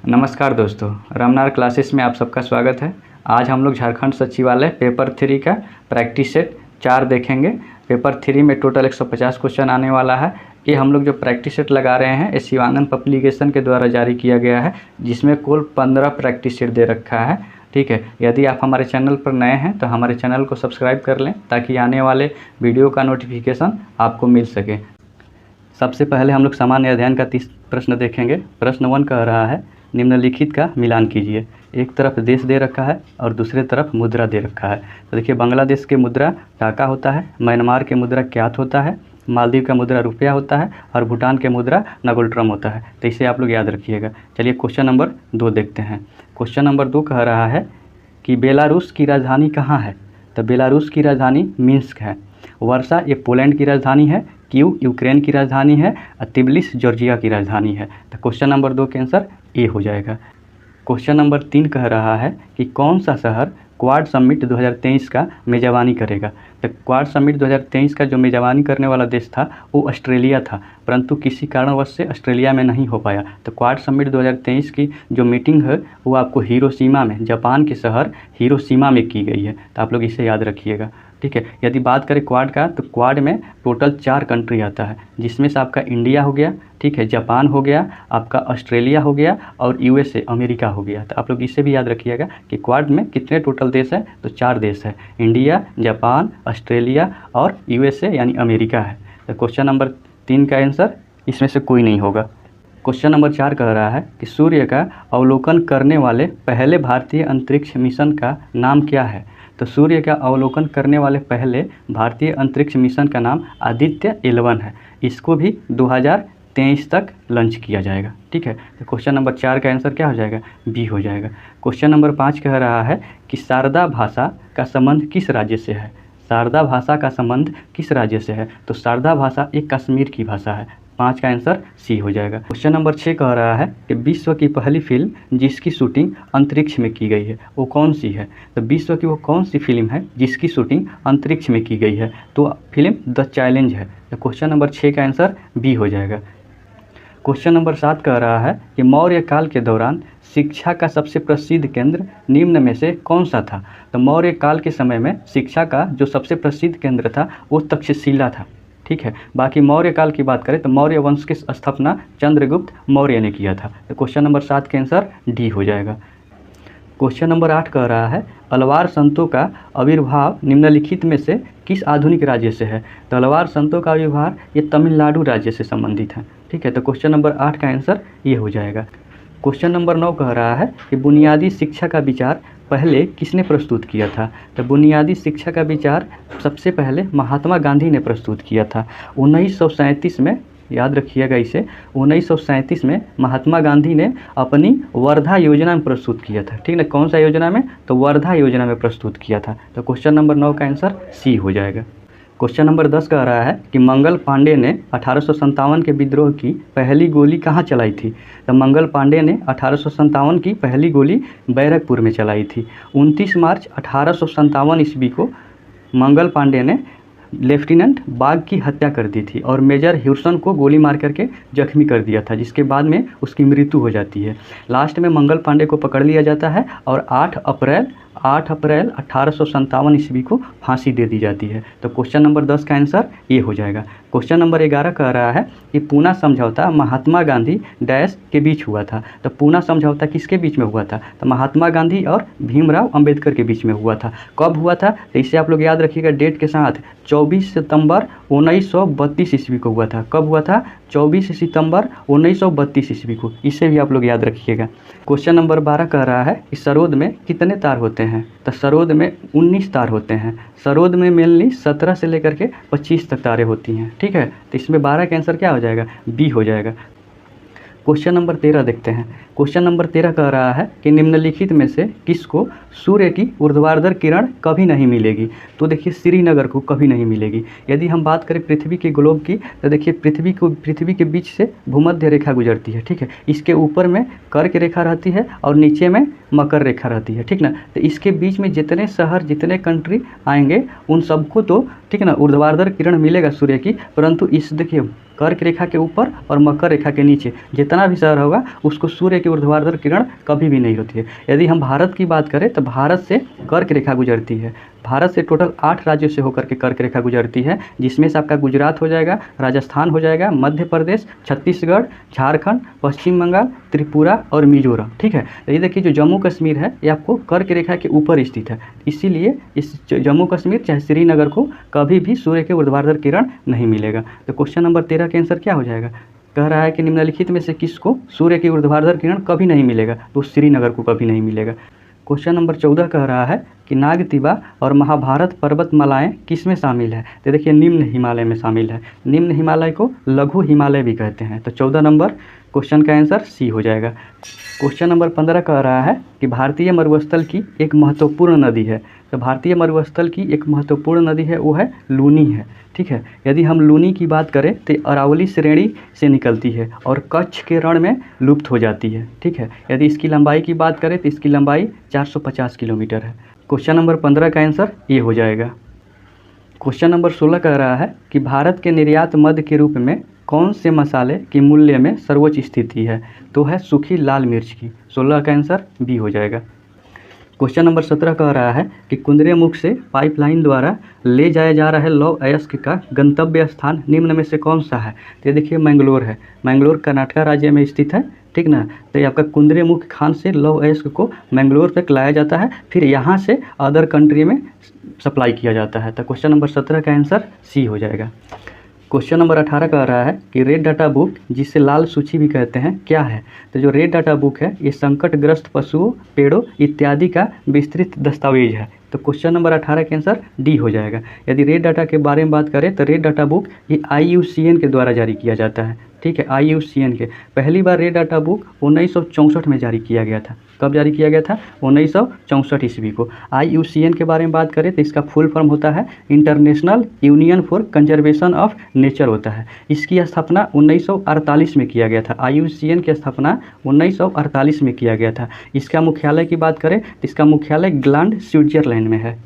नमस्कार दोस्तों, रामनार क्लासेस में आप सबका स्वागत है। आज हम लोग झारखंड सचिवालय पेपर 3 का प्रैक्टिस सेट 4 देखेंगे। पेपर 3 में टोटल 150 क्वेश्चन आने वाला है। ये हम लोग जो प्रैक्टिस सेट लगा रहे हैं ये शिवानंद पब्लिकेशन के द्वारा जारी किया गया है, जिसमें कुल 15 प्रैक्टिस सेट दे रखा है। ठीक है, यदि आप हमारे चैनल पर नए हैं तो हमारे चैनल को सब्सक्राइब कर लें ताकि आने वाले वीडियो का नोटिफिकेशन आपको मिल सके। सबसे पहले हम लोग सामान्य अध्ययन का 30 प्रश्न देखेंगे। प्रश्न 1 कह रहा है, निम्नलिखित का मिलान कीजिए। एक तरफ देश दे रखा है और दूसरे तरफ मुद्रा दे रखा है। तो देखिए, बांग्लादेश के मुद्रा टाका होता है, म्यांमार के मुद्रा क्यात होता है, मालदीव का मुद्रा रुपया होता है और भूटान के मुद्रा नगोल्ट्रम होता है। तो इसे आप लोग याद रखिएगा। चलिए क्वेश्चन नंबर 2 देखते हैं। क्वेश्चन नंबर 2 कह रहा है कि बेलारूस की राजधानी कहाँ है। तो बेलारूस की राजधानी मिन्स्क है। वर्षा ये पोलैंड की राजधानी है। कीव यूक्रेन की राजधानी है और तिब्लिस जॉर्जिया की राजधानी है। तो क्वेश्चन नंबर 2 के आंसर ए हो जाएगा। क्वेश्चन नंबर 3 कह रहा है कि कौन सा शहर क्वाड समिट 2023 का मेज़बानी करेगा। तो क्वाड समिट 2023 का जो मेज़बानी करने वाला देश था वो ऑस्ट्रेलिया था, परंतु किसी कारणवश से ऑस्ट्रेलिया में नहीं हो पाया। तो क्वाड समिट 2023 की जो मीटिंग है वो आपको हिरोशिमा में, जापान के शहर हिरोशिमा में की गई है। तो आप लोग इसे याद रखिएगा। ठीक है, यदि बात करें क्वाड का तो क्वाड में टोटल 4 कंट्री आता है, जिसमें से आपका इंडिया हो गया, ठीक है, जापान हो गया, आपका ऑस्ट्रेलिया हो गया और यूएसए अमेरिका हो गया। तो आप लोग इसे भी याद रखिएगा कि क्वाड में कितने टोटल देश है। तो 4 देश है, इंडिया, जापान, ऑस्ट्रेलिया और यूएसए यानी अमेरिका है। तो क्वेश्चन नंबर 3 का आंसर इसमें से कोई नहीं होगा। क्वेश्चन नंबर 4 कह रहा है कि सूर्य का अवलोकन करने वाले पहले भारतीय अंतरिक्ष मिशन का नाम क्या है। तो सूर्य का अवलोकन करने वाले पहले भारतीय अंतरिक्ष मिशन का नाम आदित्य 11 है। इसको भी 2023 तक लॉन्च किया जाएगा। ठीक है, तो क्वेश्चन नंबर 4 का आंसर क्या हो जाएगा, बी हो जाएगा। क्वेश्चन नंबर 5 कह रहा है कि शारदा भाषा का संबंध किस राज्य से है। शारदा भाषा का संबंध किस राज्य से है। तो शारदा भाषा एक कश्मीर की भाषा है। 5 का आंसर सी हो जाएगा। क्वेश्चन नंबर 6 कह रहा है कि विश्व की पहली फिल्म जिसकी शूटिंग अंतरिक्ष में की गई है वो कौन सी है। तो विश्व की वो कौन सी फिल्म है जिसकी शूटिंग अंतरिक्ष में की गई है। तो फिल्म द चैलेंज है। तो क्वेश्चन नंबर 6 का आंसर बी हो जाएगा। क्वेश्चन नंबर 7 कह रहा है कि मौर्य काल के दौरान शिक्षा का सबसे प्रसिद्ध केंद्र निम्न में से कौन सा था। तो मौर्य काल के समय में शिक्षा का जो सबसे प्रसिद्ध केंद्र था वो तक्षशिला था। ठीक है, बाकी मौर्य काल की बात करें तो मौर्य वंश की स्थापना चंद्रगुप्त मौर्य ने किया था। तो क्वेश्चन नंबर 7 के आंसर डी हो जाएगा। क्वेश्चन नंबर 8 कह रहा है अलवार संतों का आविर्भाव निम्नलिखित में से किस आधुनिक राज्य से है। तो अलवार संतों का आविर्भाव ये तमिलनाडु राज्य से संबंधित है। ठीक है, तो क्वेश्चन नंबर 8 का आंसर ये हो जाएगा। क्वेश्चन नंबर 9 कह रहा है कि बुनियादी शिक्षा का विचार पहले किसने प्रस्तुत किया था। तो बुनियादी शिक्षा का विचार सबसे पहले महात्मा गांधी ने प्रस्तुत किया था 1937 में। याद रखिएगा इसे, 1937 में महात्मा गांधी ने अपनी वर्धा योजना में प्रस्तुत किया था। ठीक है, कौन सा योजना में, तो वर्धा योजना में प्रस्तुत किया था। तो क्वेश्चन नंबर 9 का आंसर सी हो जाएगा। क्वेश्चन नंबर 10 कह रहा है कि मंगल पांडे ने 1857 के विद्रोह की पहली गोली कहाँ चलाई थी। तो मंगल पांडे ने 1857 की पहली गोली बैरकपुर में चलाई थी। 29 मार्च 1857 ईस्वी को मंगल पांडे ने लेफ्टिनेंट बाग की हत्या कर दी थी और मेजर ह्यूसन को गोली मार करके जख्मी कर दिया था, जिसके बाद में उसकी मृत्यु हो जाती है। लास्ट में मंगल पांडे को पकड़ लिया जाता है और 8 अप्रैल 1857 ईस्वी को फांसी दे दी जाती है। तो क्वेश्चन नंबर 10 का आंसर ये हो जाएगा। क्वेश्चन नंबर 11 कह रहा है कि पूना समझौता महात्मा गांधी डैश के बीच हुआ था। तो पूना समझौता किसके बीच में हुआ था। तो महात्मा गांधी और भीमराव अंबेडकर के बीच में हुआ था। कब हुआ था, तो इसे आप लोग याद रखिएगा डेट के साथ, 24 सितंबर 1932 ईस्वी को हुआ था। कब हुआ था, 24 सितंबर 1932 ईस्वी को। इसे भी आप लोग याद रखिएगा। क्वेश्चन नंबर 12 कह रहा है कि सरोद में कितने तार होते हैं। तो सरोद में 19 तार होते हैं। सरोद में मेनली 17 से लेकर के 25 तक तारें होती हैं। ठीक है, तो इसमें 12 का आंसर क्या हो जाएगा, बी हो जाएगा। क्वेश्चन नंबर 13 देखते हैं। क्वेश्चन नंबर 13 कह रहा है कि निम्नलिखित में से किसको सूर्य की ऊर्ध्वाधर किरण कभी नहीं मिलेगी। तो देखिए, श्रीनगर को कभी नहीं मिलेगी। यदि हम बात करें पृथ्वी के ग्लोब की तो देखिए पृथ्वी के बीच से भूमध्य रेखा गुजरती है। ठीक है, इसके ऊपर में कर्क रेखा रहती है और नीचे में मकर रेखा रहती है। ठीक ना, तो इसके बीच में जितने शहर जितने कंट्री आएंगे उन सबको तो ठीक है ना ऊर्ध्वाधर किरण मिलेगा सूर्य की, परंतु इस देखिए कर्क रेखा के ऊपर और मकर रेखा के नीचे जितना भी शहर होगा उसको सूर्य की ऊर्ध्वाधर किरण कभी भी नहीं होती है। यदि हम भारत की बात करें तो भारत से कर्क रेखा गुजरती है। भारत से टोटल 8 राज्यों से होकर के कर्क रेखा गुजरती है, जिसमें से आपका गुजरात हो जाएगा, राजस्थान हो जाएगा, मध्य प्रदेश, छत्तीसगढ़, झारखंड, पश्चिम बंगाल, त्रिपुरा और मिजोरम। ठीक है, तो ये देखिए जो जम्मू कश्मीर है ये आपको कर्क रेखा के ऊपर स्थित है, इसीलिए इस जम्मू कश्मीर चाहे श्रीनगर को कभी भी सूर्य के ऊर्ध्वाधर किरण नहीं मिलेगा। तो क्वेश्चन नंबर 13 का आंसर क्या हो जाएगा? कह रहा है कि निम्नलिखित में से किसको सूर्य की ऊर्ध्वाधर किरण कभी नहीं मिलेगा? तो श्रीनगर को कभी नहीं मिलेगा। क्वेश्चन नंबर 14 कह रहा है कि नागतिवा और महाभारत पर्वतमालाएं किस में शामिल है? तो देखिए निम्न हिमालय में शामिल है। निम्न हिमालय को लघु हिमालय भी कहते हैं। तो 14 नंबर क्वेश्चन का आंसर सी हो जाएगा। क्वेश्चन नंबर 15 कह रहा है कि भारतीय मरुस्थल की एक महत्वपूर्ण नदी है। तो भारतीय मरुस्थल की एक महत्वपूर्ण नदी है वो है लूनी है। ठीक है, यदि हम लूनी की बात करें तो अरावली श्रेणी से निकलती है और कच्छ के रण में लुप्त हो जाती है। ठीक है, यदि इसकी लंबाई की बात करें तो इसकी लंबाई 450 किलोमीटर है। क्वेश्चन नंबर 15 का आंसर ये हो जाएगा। क्वेश्चन नंबर 16 कह रहा है कि भारत के निर्यात मद के रूप में कौन से मसाले की मूल्य में सर्वोच्च स्थिति है? तो है सूखी लाल मिर्च की। 16 का आंसर बी हो जाएगा। क्वेश्चन नंबर 17 कह रहा है कि कुंद्रेमुख से पाइपलाइन द्वारा ले जाया जा रहा है लौह अयस्क का गंतव्य स्थान निम्न में से कौन सा है? तो ये देखिए मैंगलोर है। मैंगलोर कर्नाटक राज्य में स्थित है। ठीक ना, तो ये आपका कुंद्रेमुख खान से लौह अयस्क को मैंगलोर तक लाया जाता है, फिर यहाँ से अदर कंट्री में सप्लाई किया जाता है। तो क्वेश्चन नंबर 17 का आंसर सी हो जाएगा। क्वेश्चन नंबर 18 कह रहा है कि रेड डाटा बुक जिसे लाल सूची भी कहते हैं क्या है? तो जो रेड डाटा बुक है ये संकटग्रस्त पशुओं, पेड़ों इत्यादि का विस्तृत दस्तावेज है। तो क्वेश्चन नंबर 18 के आंसर डी हो जाएगा। यदि रेड डाटा के बारे में बात करें तो रेड डाटा बुक ये IUCN के द्वारा जारी किया जाता है। ठीक है, IUCN के पहली बार रेड डाटा बुक 1964 में जारी किया गया था। कब जारी किया गया था? 1964 ईस्वी को। IUCN के बारे में बात करें तो इसका फुल फॉर्म होता है international union for conservation of nature होता है। इसकी स्थापना 1948 में किया गया था। IUCN की स्थापना 1948 में किया गया था। इसका मुख्यालय की बात करें तो इसका मुख्यालय ग्लांड स्विट्जरलैंड में है।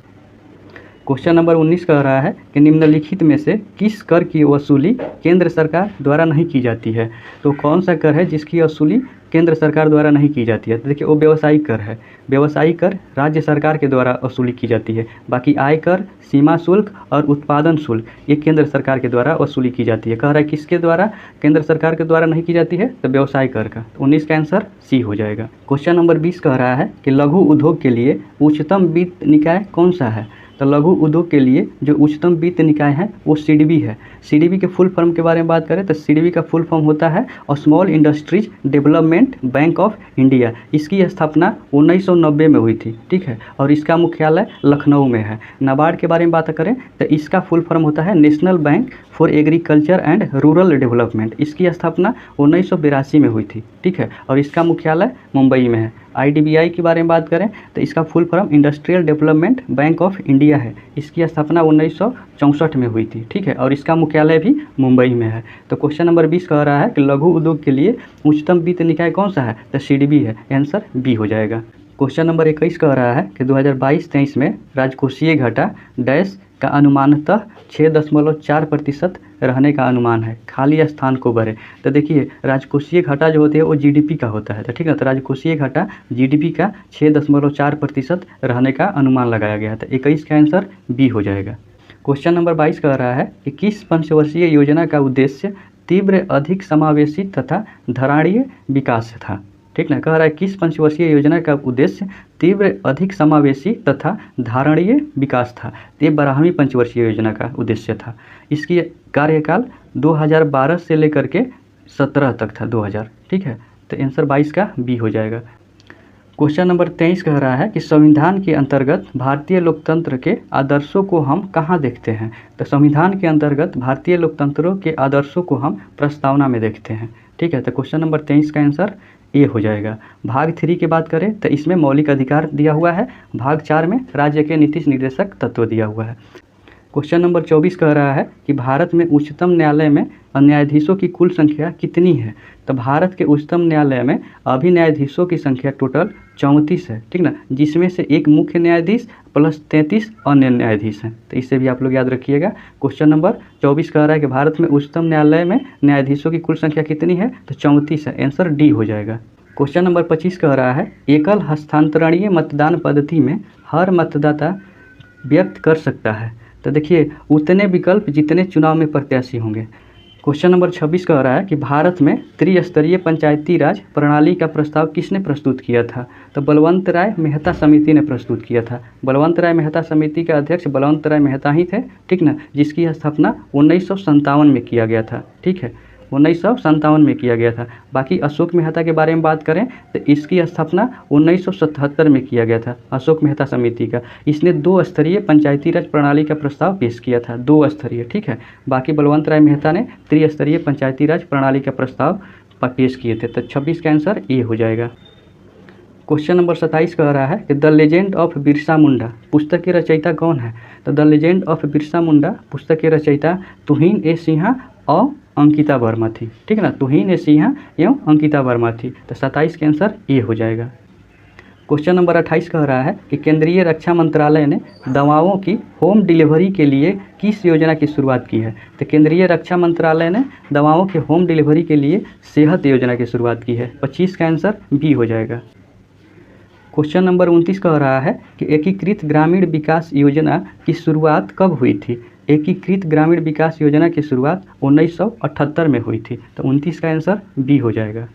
क्वेश्चन नंबर 19 कह रहा है कि निम्नलिखित में से किस कर की वसूली केंद्र सरकार द्वारा नहीं की जाती है? तो कौन सा कर है जिसकी वसूली केंद्र सरकार द्वारा नहीं की जाती है? तो देखिए वो व्यवसायिक कर है। व्यवसायिक कर राज्य सरकार के द्वारा वसूली की जाती है। बाकी आय कर, सीमा शुल्क और उत्पादन शुल्क ये केंद्र सरकार के द्वारा वसूली की जाती है। कह रहा है किसके द्वारा केंद्र सरकार के द्वारा नहीं की जाती है? तो व्यवसाय कर का। 19 का आंसर सी हो जाएगा। क्वेश्चन नंबर 20 कह रहा है कि लघु उद्योग के लिए उच्चतम वित्त निकाय कौन सा है? तो लघु उद्योग के लिए जो उच्चतम वित्त निकाय है वो CDB है। CDB के फुल फॉर्म के बारे में बात करें तो CDB का फुल फॉर्म होता है small industries development bank of India. इसकी स्थापना 1990 में हुई थी। ठीक है, और इसका मुख्यालय लखनऊ में है। नाबार्ड के बारे में बात करें तो इसका फुल फॉर्म होता है national bank for agriculture and rural development. इसकी स्थापना 1982 में हुई थी। ठीक है, और इसका मुख्यालय मुंबई में है। IDBI के बारे में बात करें तो इसका full form industrial development bank of India है। इसकी स्थापना 1964 में हुई थी। ठीक है, और इसका मुख्यालय भी मुंबई में है। तो क्वेश्चन नंबर 20 कह रहा है कि लघु उद्योग के लिए उच्चतम वित्त निकाय कौन सा है? तो CDB है। आंसर बी हो जाएगा। क्वेश्चन नंबर 21 कह रहा है कि 2022-23 में राजकोषीय घाटा डैश का अनुमानतः 6.4% रहने का अनुमान है, खाली स्थान को भरे। तो देखिए राजकोषीय घाटा जो होती है वो GDP का होता है। तो ठीक है, तो राजकोषीय घाटा GDP का 6.4% रहने का अनुमान लगाया गया था। 21 का आंसर बी हो जाएगा। क्वेश्चन नंबर 22 कह रहा है कि किस पंचवर्षीय योजना का उद्देश्य तीव्र, अधिक समावेशी तथा धराड़ीय विकास था? ठीक ना, कह रहा है किस पंचवर्षीय योजना का उद्देश्य तीव्र, अधिक समावेशी तथा धारणीय विकास था? ये 12वीं पंचवर्षीय योजना का उद्देश्य था। इसकी कार्यकाल 2012 से लेकर के 17 तक था, 2000। ठीक है, तो आंसर 22 का बी हो जाएगा। क्वेश्चन नंबर 23 कह रहा है कि संविधान के अंतर्गत भारतीय लोकतंत्र के आदर्शों को हम कहाँ देखते हैं? तो संविधान के अंतर्गत भारतीय लोकतंत्रों के आदर्शों को हम प्रस्तावना में देखते हैं। ठीक है, तो क्वेश्चन नंबर 23 का आंसर ए हो जाएगा। भाग 3 की बात करें तो इसमें मौलिक अधिकार दिया हुआ है। भाग 4 में राज्य के नीति निर्देशक तत्व दिया हुआ है। क्वेश्चन नंबर 24 कह रहा है कि भारत में उच्चतम न्यायालय में न्यायाधीशों की कुल संख्या कितनी है। तो भारत के उच्चतम न्यायालय में अभी न्यायाधीशों की संख्या टोटल 34 है, ठीक ना, जिसमें से एक मुख्य न्यायाधीश प्लस 33 अन्य न्यायाधीश हैं। तो इससे भी आप लोग याद रखिएगा। क्वेश्चन नंबर 24 कह रहा है कि भारत में उच्चतम न्यायालय में न्यायाधीशों की कुल संख्या कितनी है, तो 34 है। आंसर डी हो जाएगा। क्वेश्चन नंबर 25 कह रहा है एकल हस्तांतरणीय मतदान पद्धति में हर मतदाता व्यक्त कर सकता है। तो देखिए उतने विकल्प जितने चुनाव में प्रत्याशी होंगे। क्वेश्चन नंबर 26 कह रहा है कि भारत में त्रिस्तरीय पंचायती राज प्रणाली का प्रस्ताव किसने प्रस्तुत किया था। तो बलवंत राय मेहता समिति ने प्रस्तुत किया था। बलवंत राय मेहता समिति के अध्यक्ष बलवंत राय मेहता ही थे, ठीक ना, जिसकी स्थापना 1957 में किया गया था। ठीक है, 1957 में किया गया था। बाकी अशोक मेहता के बारे में बात करें तो इसकी स्थापना 1977 में किया गया था, अशोक मेहता समिति का। इसने 2 स्तरीय पंचायती राज प्रणाली का प्रस्ताव पेश किया था, 2 स्तरीय, ठीक है। बाकी बलवंत राय मेहता ने त्रिस्तरीय पंचायती राज प्रणाली का प्रस्ताव पेश किए थे। तो 26 का आंसर ए हो जाएगा। क्वेश्चन नंबर 27 कह रहा है कि the legend of Birsa Munda पुस्तक के रचयिता कौन है। तो the legend of Birsa Munda पुस्तक के रचयिता तुहिन ए सिन्हा और अंकिता वर्मा थी, ठीक है ना, तुहिन ए सिन्हा एवं अंकिता वर्मा थी। तो 27 के आंसर ए हो जाएगा। क्वेश्चन नंबर 28 कह रहा है कि केंद्रीय रक्षा मंत्रालय ने दवाओं की होम डिलीवरी के लिए किस योजना की शुरुआत की है। तो केंद्रीय रक्षा मंत्रालय ने दवाओं के होम डिलीवरी के लिए सेहत योजना की शुरुआत की है। 25 का आंसर बी हो जाएगा। क्वेश्चन नंबर 29 कह रहा है कि एकीकृत ग्रामीण विकास योजना की शुरुआत कब हुई थी। एकीकृत ग्रामीण विकास योजना की शुरुआत 1978 में हुई थी। तो 29 का आंसर बी हो जाएगा।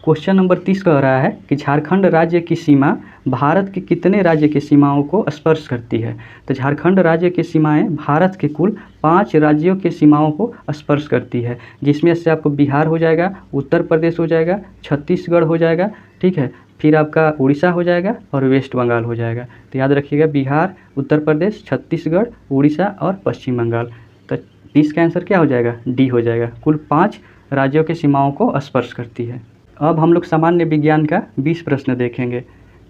क्वेश्चन नंबर 30 कह रहा है कि झारखंड राज्य की सीमा भारत के कितने राज्य की सीमाओं को स्पर्श करती है। तो झारखंड राज्य की सीमाएं भारत के कुल 5 राज्यों की सीमाओं को स्पर्श करती है, जिसमें से आपको बिहार हो जाएगा, उत्तर प्रदेश हो जाएगा, छत्तीसगढ़ हो जाएगा, ठीक है, फिर आपका उड़ीसा हो जाएगा और वेस्ट बंगाल हो जाएगा। तो याद रखिएगा बिहार, उत्तर प्रदेश, छत्तीसगढ़, उड़ीसा और पश्चिम बंगाल। तो 30 का आंसर क्या हो जाएगा, डी हो जाएगा। कुल 5 राज्यों की सीमाओं को स्पर्श करती है। अब हम लोग सामान्य विज्ञान का 20 प्रश्न देखेंगे।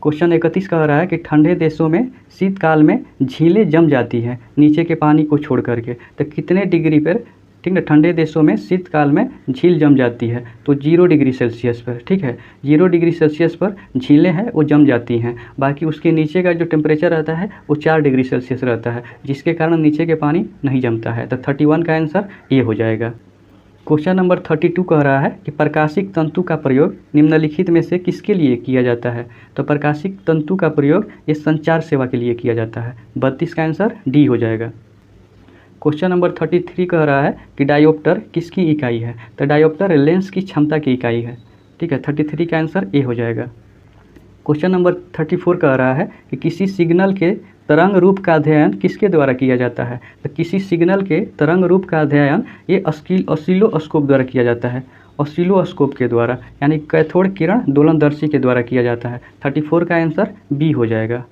क्वेश्चन 31 कह रहा है कि ठंडे देशों में शीतकाल में झीलें जम जाती हैं नीचे के पानी को छोड़ करके। तो कितने डिग्री पर, ठीक है, ठंडे देशों में शीतकाल में झील जम जाती है। तो 0 डिग्री सेल्सियस पर, ठीक है, 0 डिग्री सेल्सियस पर झीलें हैं वो जम जाती हैं। बाकी उसके नीचे का जो टेम्परेचर रहता है वो 4 डिग्री सेल्सियस रहता है, जिसके कारण नीचे के पानी नहीं जमता है। तो 31 का आंसर ए हो जाएगा। क्वेश्चन नंबर 32 कह रहा है कि प्रकाशिक तंतु का प्रयोग निम्नलिखित में से किसके लिए किया जाता है। तो प्रकाशिक तंतु का प्रयोग ये संचार सेवा के लिए किया जाता है। 32 का आंसर डी हो जाएगा। क्वेश्चन नंबर 33 कह रहा है कि डायोप्टर किसकी इकाई है। तो डायोप्टर लेंस की क्षमता की इकाई है, ठीक है। 33 का आंसर ए हो जाएगा। क्वेश्चन नंबर 34 कह रहा है कि किसी सिग्नल के तरंग रूप का अध्ययन किसके द्वारा किया जाता है। तो किसी सिग्नल के तरंग रूप का अध्ययन ये ऑसिलोस्कोप द्वारा किया जाता है, ऑसिलोस्कोप के द्वारा, यानी कैथोड किरण दोलनदर्शी के द्वारा किया जाता है। 34 का आंसर बी हो जाएगा।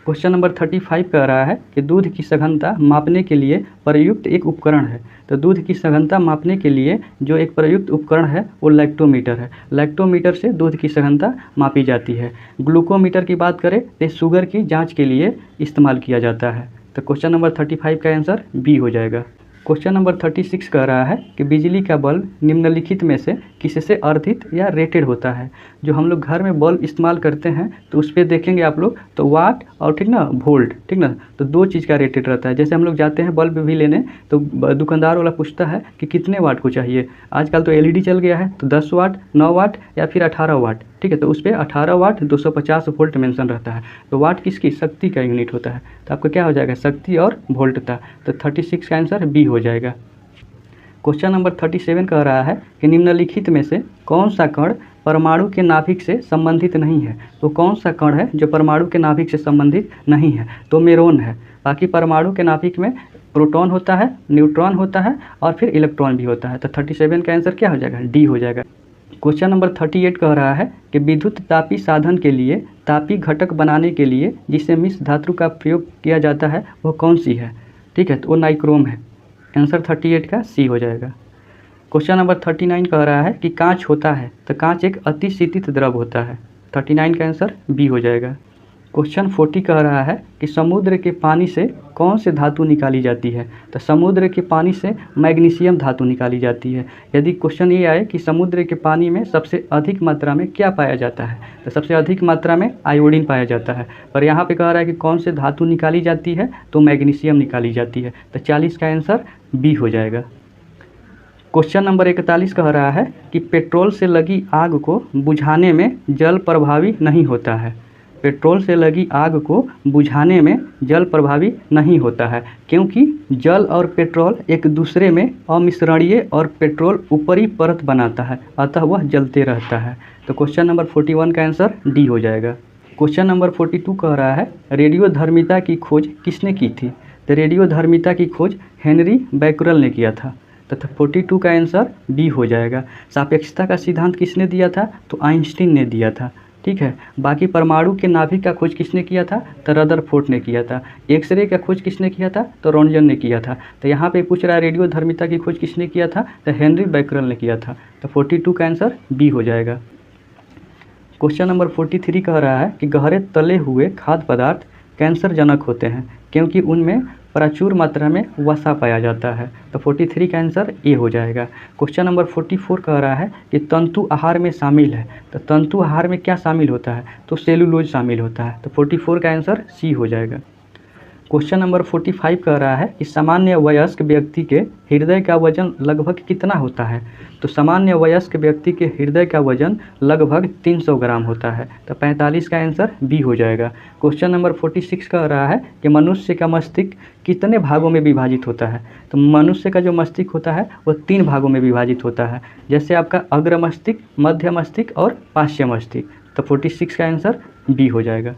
क्वेश्चन नंबर 35 कह रहा है कि दूध की सघनता मापने के लिए प्रयुक्त एक उपकरण है। तो दूध की सघनता मापने के लिए जो एक प्रयुक्त उपकरण है वो लैक्टोमीटर है। लैक्टोमीटर से दूध की सघनता मापी जाती है। ग्लूकोमीटर की बात करें तो शुगर की जांच के लिए इस्तेमाल किया जाता है। तो क्वेश्चन नंबर 35 का आंसर बी हो जाएगा। क्वेश्चन नंबर 36 कह रहा है कि बिजली का बल्ब निम्नलिखित में से किससे अर्थित या रेटेड होता है। जो हम लोग घर में बल्ब इस्तेमाल करते हैं तो उस पर देखेंगे आप लोग तो वाट और, ठीक ना, वोल्ट, ठीक ना, तो 2 चीज़ का रेटेड रहता है। जैसे हम लोग जाते हैं बल्ब भी लेने तो दुकानदार वाला पूछता है कि कितने वाट को चाहिए। आजकल तो LED चल गया है तो 10 वाट, 9 वाट या फिर 18 वाट, ठीक है, तो उस पर 18 वाट 250 वोल्ट मेंशन रहता है। तो वाट किसकी, शक्ति का यूनिट होता है। तो आपका क्या हो जाएगा, शक्ति और वोल्ट था। तो 36 का आंसर बी हो जाएगा। क्वेश्चन नंबर 37 कह रहा है कि निम्नलिखित में से कौन सा कण परमाणु के नाभिक से संबंधित नहीं है। तो कौन सा कण है जो परमाणु के नाभिक से संबंधित नहीं है। तो मेरोन है। बाकी परमाणु के नाभिक में प्रोटॉन होता है, न्यूट्रॉन होता है और फिर इलेक्ट्रॉन भी होता है। तो 37 का आंसर क्या हो जाएगा, डी हो जाएगा। क्वेश्चन नंबर 38 कह रहा है कि विद्युत तापी साधन के लिए तापी घटक बनाने के लिए जिसे मिश्र धातु का प्रयोग किया जाता है वो कौन सी है। ठीक है, तो वो नाइक्रोम है। आंसर 38 का सी हो जाएगा। क्वेश्चन नंबर 39 कह रहा है कि कांच होता है। तो कांच एक अतिशीतित द्रव होता है। 39 का आंसर बी हो जाएगा। क्वेश्चन 40 कह रहा है कि समुद्र के पानी से कौन से धातु निकाली जाती है। तो समुद्र के पानी से मैग्नीशियम धातु निकाली जाती है। यदि क्वेश्चन ये आए कि समुद्र के पानी में सबसे अधिक मात्रा में क्या पाया जाता है, तो सबसे अधिक मात्रा में आयोडीन पाया जाता है। पर यहाँ पे कह रहा है कि कौन से धातु निकाली जाती है, तो मैग्नीशियम निकाली जाती है। तो 40 का आंसर बी हो जाएगा। क्वेश्चन नंबर 41 कह रहा है कि पेट्रोल से लगी आग को बुझाने में जल प्रभावी नहीं होता है। पेट्रोल से लगी आग को बुझाने में जल प्रभावी नहीं होता है, क्योंकि जल और पेट्रोल एक दूसरे में अमिश्रणीय और पेट्रोल ऊपरी परत बनाता है, अतः वह जलते रहता है। तो क्वेश्चन नंबर 41 का आंसर डी हो जाएगा। क्वेश्चन नंबर 42 कह रहा है रेडियोधर्मिता की खोज किसने की थी। तो रेडियोधर्मिता की खोज हेनरी बैकरल ने किया था। तथा 42 का आंसर बी हो जाएगा। सापेक्षता का सिद्धांत किसने दिया था, तो आइंस्टीन ने दिया था। ठीक है, बाकी परमाणु के नाभिक का खोज किसने किया था, तो रदरफोर्ड ने किया था। एक्सरे का खोज किसने किया था, तो रोन्टगन ने किया था। तो यहाँ पे पूछ रहा है रेडियोधर्मिता की खोज किसने किया था, तो हेनरी बैकरल ने किया था। तो 42 का आंसर बी हो जाएगा। क्वेश्चन नंबर 43 कह रहा है कि गहरे तले हुए खाद्य पदार्थ कैंसरजनक होते हैं, क्योंकि उनमें प्रचुर मात्रा में वसा पाया जाता है। तो 43 का आंसर ए हो जाएगा। क्वेश्चन नंबर 44 कह रहा है कि तंतु आहार में शामिल है। तो तंतु आहार में क्या शामिल होता है, तो सेलुलोज शामिल होता है। तो 44 का आंसर सी हो जाएगा। क्वेश्चन नंबर 45 कह रहा है कि सामान्य वयस्क व्यक्ति के हृदय का वजन लगभग कितना होता है। तो सामान्य वयस्क व्यक्ति के हृदय का वजन लगभग 300 ग्राम होता है। तो 45 का आंसर बी हो जाएगा। क्वेश्चन नंबर 46 कह रहा है कि मनुष्य का मस्तिष्क कितने भागों में विभाजित होता है। तो मनुष्य का जो मस्तिष्क होता है वो 3 भागों में विभाजित होता है, जैसे आपका अग्र मस्तिष्क, मध्य मस्तिष्क और पार्श्व मस्तिष्क। तो 46 का आंसर बी हो जाएगा।